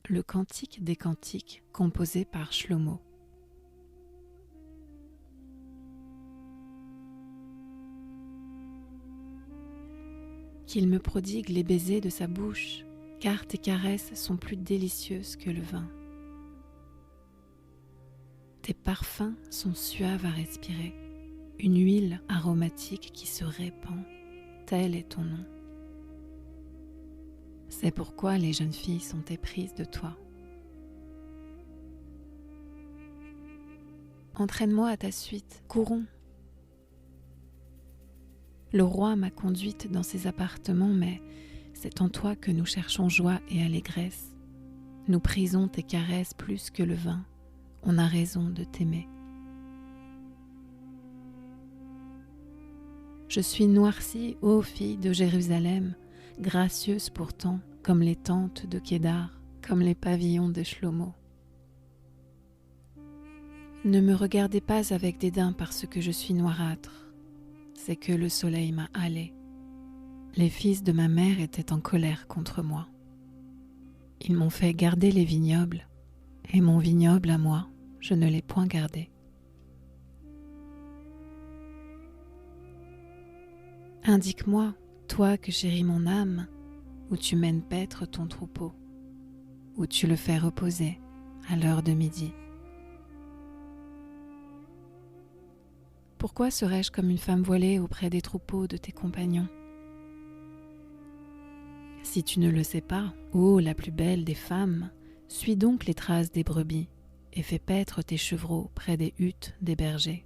le Cantique des Cantiques composé par Shlomo. Qu'il me prodigue les baisers de sa bouche, car tes caresses sont plus délicieuses que le vin. Tes parfums sont suaves à respirer, une huile aromatique qui se répand, tel est ton nom. C'est pourquoi les jeunes filles sont éprises de toi. Entraîne-moi à ta suite, courons. Le roi m'a conduite dans ses appartements, mais c'est en toi que nous cherchons joie et allégresse. Nous prisons tes caresses plus que le vin. On a raison de t'aimer. Je suis noircie, ô fille de Jérusalem, gracieuse pourtant, comme les tentes de Kédar, comme les pavillons de Shlomo. Ne me regardez pas avec dédain parce que je suis noirâtre, c'est que le soleil m'a hâlée. Les fils de ma mère étaient en colère contre moi. Ils m'ont fait garder les vignobles, et mon vignoble à moi, je ne l'ai point gardé. Indique-moi, toi que chéris mon âme, où tu mènes paître ton troupeau, où tu le fais reposer à l'heure de midi. Pourquoi serais-je comme une femme voilée auprès des troupeaux de tes compagnons? Si tu ne le sais pas, ô la plus belle des femmes, suis donc les traces des brebis et fais paître tes chevreaux près des huttes des bergers.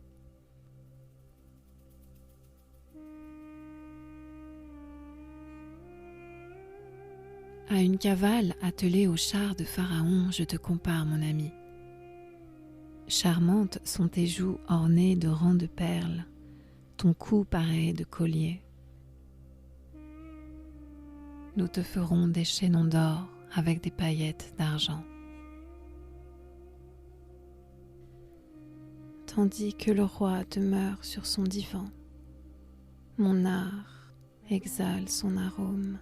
À une cavale attelée au char de Pharaon, je te compare, mon ami. Charmantes sont tes joues ornées de rangs de perles, ton cou pareil de collier. Nous te ferons des chaînons d'or avec des paillettes d'argent. Tandis que le roi demeure sur son divan, mon art exhale son arôme.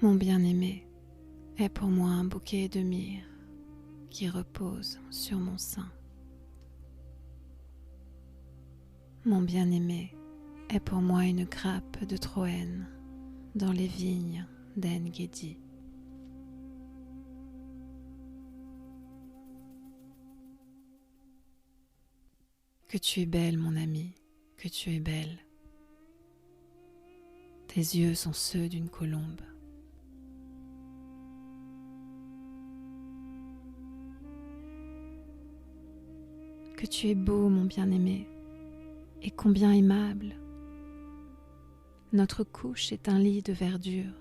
Mon bien-aimé est pour moi un bouquet de myrrhe qui repose sur mon sein. Mon bien-aimé est pour moi une grappe de Troène dans les vignes d'En-Gedi. Que tu es belle, mon ami, que tu es belle. Tes yeux sont ceux d'une colombe. Que tu es beau, mon bien-aimé, et combien aimable. Notre couche est un lit de verdure.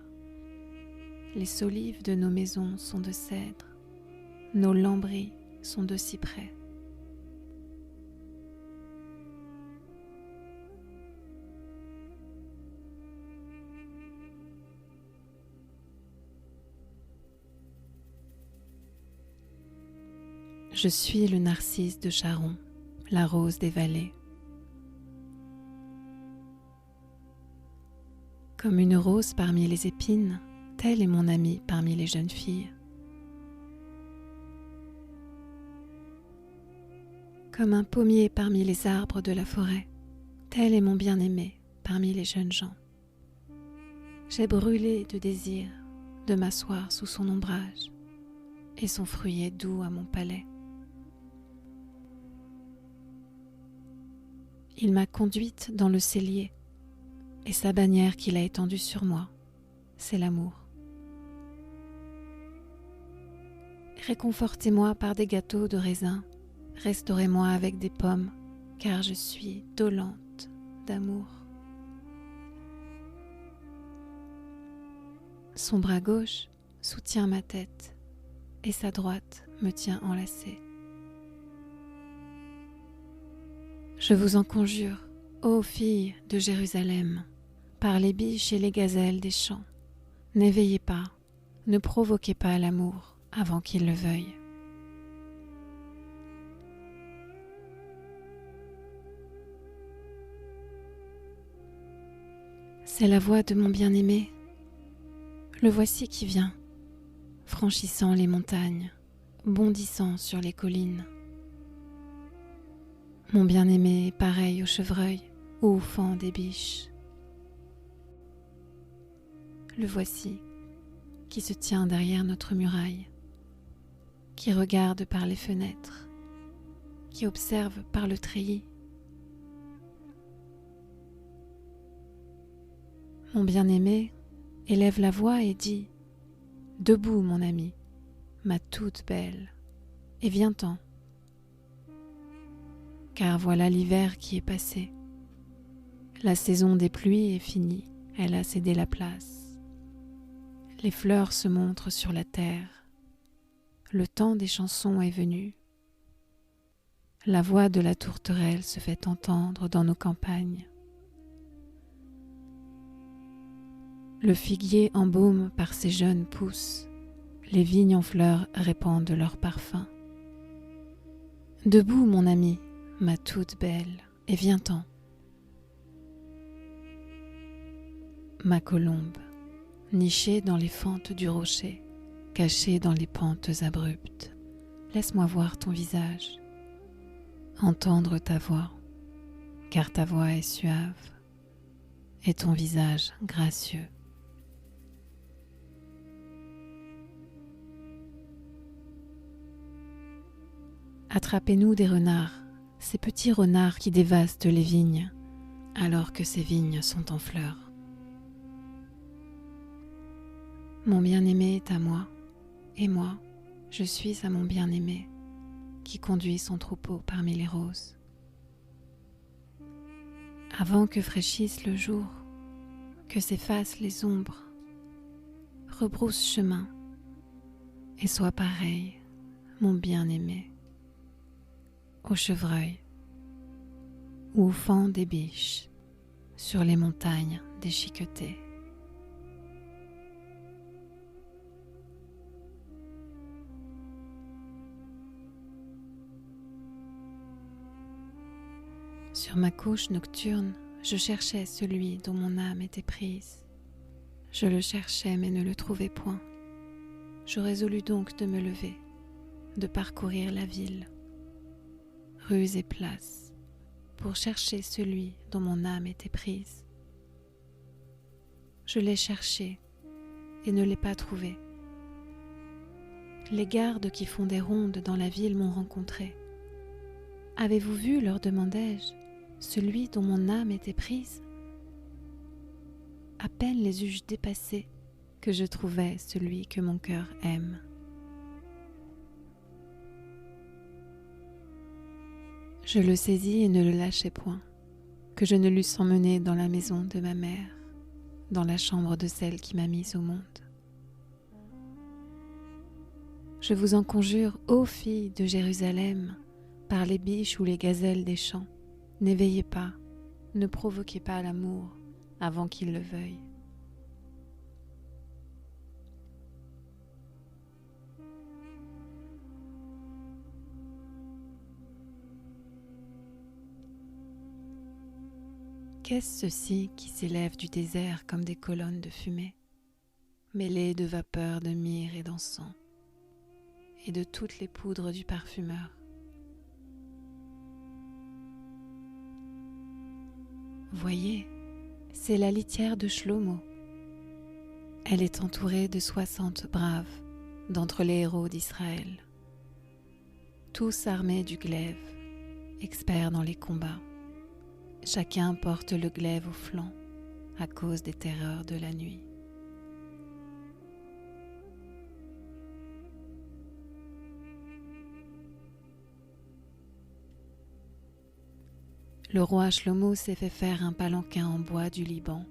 Les solives de nos maisons sont de cèdre. Nos lambris sont de cyprès. Je suis le narcisse de Sharon, la rose des vallées. Comme une rose parmi les épines, telle est mon amie parmi les jeunes filles. Comme un pommier parmi les arbres de la forêt, tel est mon bien-aimé parmi les jeunes gens. J'ai brûlé de désir de m'asseoir sous son ombrage, et son fruit est doux à mon palais. Il m'a conduite dans le cellier, et sa bannière qu'il a étendue sur moi, c'est l'amour. Réconfortez-moi par des gâteaux de raisin, restaurez-moi avec des pommes, car je suis dolente d'amour. Son bras gauche soutient ma tête, et sa droite me tient enlacée. Je vous en conjure, ô filles de Jérusalem, par les biches et les gazelles des champs, n'éveillez pas, ne provoquez pas l'amour avant qu'il le veuille. C'est la voix de mon bien-aimé, Le voici qui vient, franchissant les montagnes, bondissant sur les collines. Mon bien-aimé est pareil au chevreuil ou au faon des biches. Le voici qui se tient derrière notre muraille, qui regarde par les fenêtres, qui observe par le treillis. Mon bien-aimé élève la voix et dit « Debout, mon ami, ma toute belle, et viens-t'en. Car voilà l'hiver qui est passé. La saison des pluies est finie, elle a cédé la place. Les fleurs se montrent sur la terre. Le temps des chansons est venu. La voix de la tourterelle se fait entendre dans nos campagnes. Le figuier embaume par ses jeunes pousses. Les vignes en fleurs répandent leur parfum. Debout, mon ami, ma toute belle, et viens-t'en. Ma colombe, nichée dans les fentes du rocher, cachée dans les pentes abruptes, laisse-moi voir ton visage, entendre ta voix, car ta voix est suave et ton visage gracieux. Attrapez-nous des renards, ces petits renards qui dévastent les vignes, alors que ces vignes sont en fleurs. Mon bien-aimé est à moi, et moi, je suis à mon bien-aimé, qui conduit son troupeau parmi les roses. Avant que fraîchisse le jour, que s'effacent les ombres, rebrousse chemin, et sois pareil, mon bien-aimé, au chevreuil ou au faon des biches sur les montagnes déchiquetées. Sur ma couche nocturne, je cherchais celui dont mon âme était prise. Je le cherchais mais ne le trouvais point. Je résolus donc de me lever, de parcourir la ville, rues et places, pour chercher celui dont mon âme était prise. Je l'ai cherché et ne l'ai pas trouvé. Les gardes qui font des rondes dans la ville m'ont rencontré. « Avez-vous vu, leur demandai-je, celui dont mon âme était prise ?» À peine les eus-je dépassés que je trouvai celui que mon cœur aime. Je le saisis et ne le lâchai point, que je ne l'eusse emmené dans la maison de ma mère, dans la chambre de celle qui m'a mise au monde. Je vous en conjure, ô filles de Jérusalem, par les biches ou les gazelles des champs, n'éveillez pas, ne provoquez pas l'amour avant qu'il le veuille. Qu'est-ce ceci qui s'élève du désert comme des colonnes de fumée, mêlées de vapeurs de myrrhe et d'encens, et de toutes les poudres du parfumeur? Voyez, c'est la litière de Shlomo. Elle est entourée de 60 braves d'entre les héros d'Israël, tous armés du glaive, experts dans les combats. Chacun porte le glaive au flanc à cause des terreurs de la nuit. Le roi Shlomo s'est fait faire un palanquin en bois du Liban.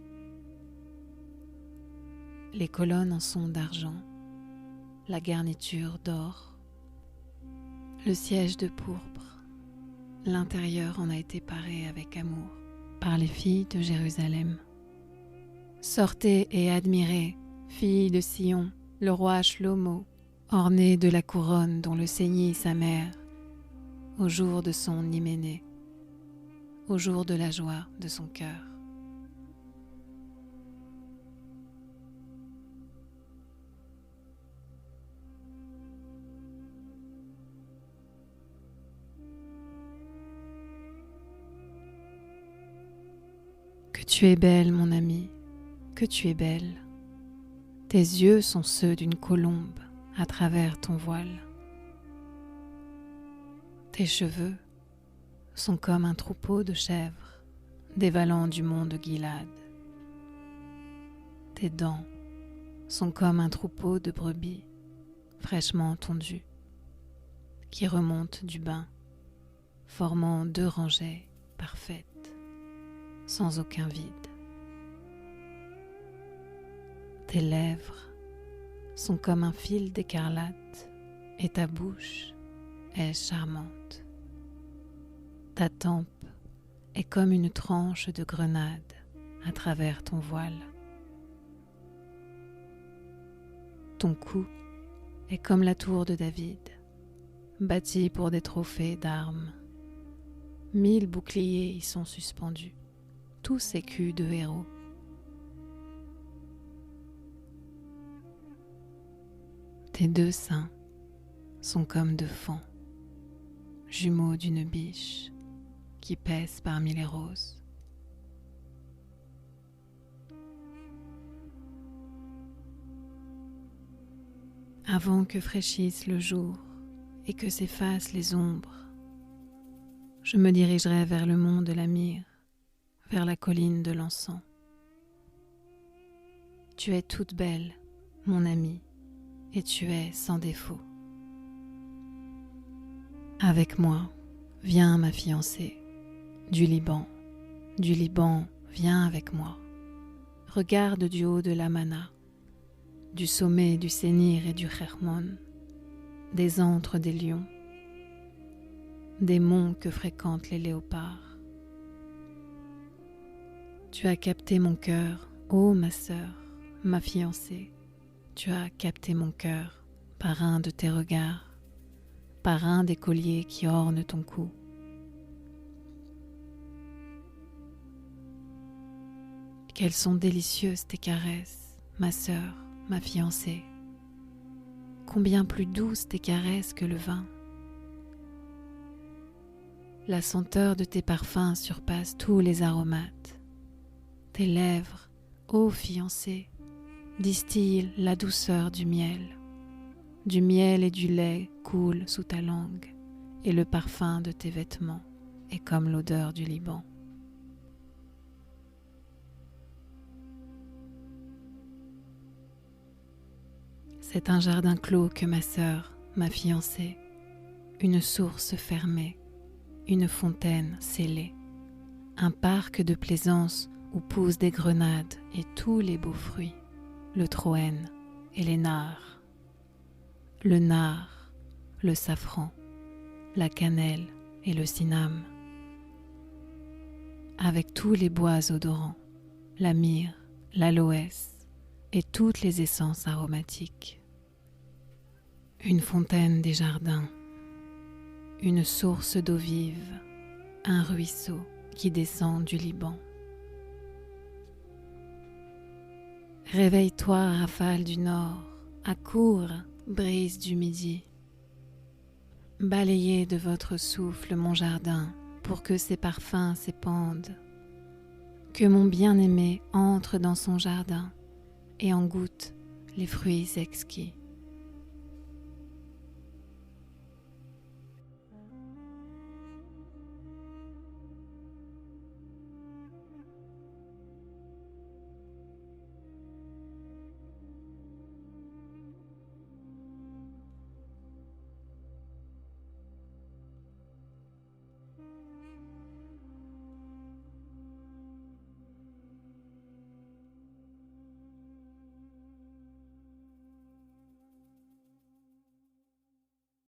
Les colonnes en sont d'argent, la garniture d'or, le siège de pourpre. L'intérieur en a été paré avec amour par les filles de Jérusalem. Sortez et admirez, filles de Sion, le roi Shlomo, orné de la couronne dont le ceignit sa mère, au jour de son hyménée, au jour de la joie de son cœur. tu es belle, mon ami, que tu es belle. Tes yeux sont ceux d'une colombe à travers ton voile. Tes cheveux sont comme un troupeau de chèvres dévalant du mont de Gilad. Tes dents sont comme un troupeau de brebis fraîchement tondues qui remontent du bain, formant 2 rangées parfaites, sans aucun vide. Tes lèvres sont comme un fil d'écarlate et ta bouche est charmante. Ta tempe est comme une tranche de grenade à travers ton voile. Ton cou est comme la tour de David, bâtie pour des trophées d'armes. 1000 boucliers y sont suspendus, tous écus de héros. Tes 2 seins sont comme 2 faons, jumeaux d'une biche qui pèse parmi les roses. Avant que fraîchisse le jour et que s'effacent les ombres, je me dirigerai vers le mont de la myrrhe, vers la colline de l'encens. Tu es toute belle, mon amie, et tu es sans défaut. Avec moi, viens ma fiancée, du Liban, viens avec moi. Regarde du haut de l'Amana, du sommet du Sénir et du Hermon, des antres des lions, des monts que fréquentent les léopards. Tu as capté mon cœur, ô ma sœur, ma fiancée, tu as capté mon cœur par un de tes regards, par un des colliers qui ornent ton cou. Quelles sont délicieuses tes caresses, ma sœur, ma fiancée. Combien plus douces tes caresses que le vin. La senteur de tes parfums surpasse tous les aromates. Tes lèvres, ô fiancée, distillent la douceur du miel. Du miel et du lait coulent sous ta langue, et le parfum de tes vêtements est comme l'odeur du Liban. C'est un jardin clos que ma sœur, ma fiancée, une source fermée, une fontaine scellée, un parc de plaisance où poussent des grenades et tous les beaux fruits, le troène et les nards, le nard, le safran, la cannelle et le cinname, avec tous les bois odorants, la myrrhe, l'aloès et toutes les essences aromatiques. Une fontaine des jardins, une source d'eau vive, un ruisseau qui descend du Liban. Réveille-toi, rafale du nord, accours, brise du midi. Balayez de votre souffle mon jardin pour que ses parfums s'épandent. Que mon bien-aimé entre dans son jardin et en goûte les fruits exquis.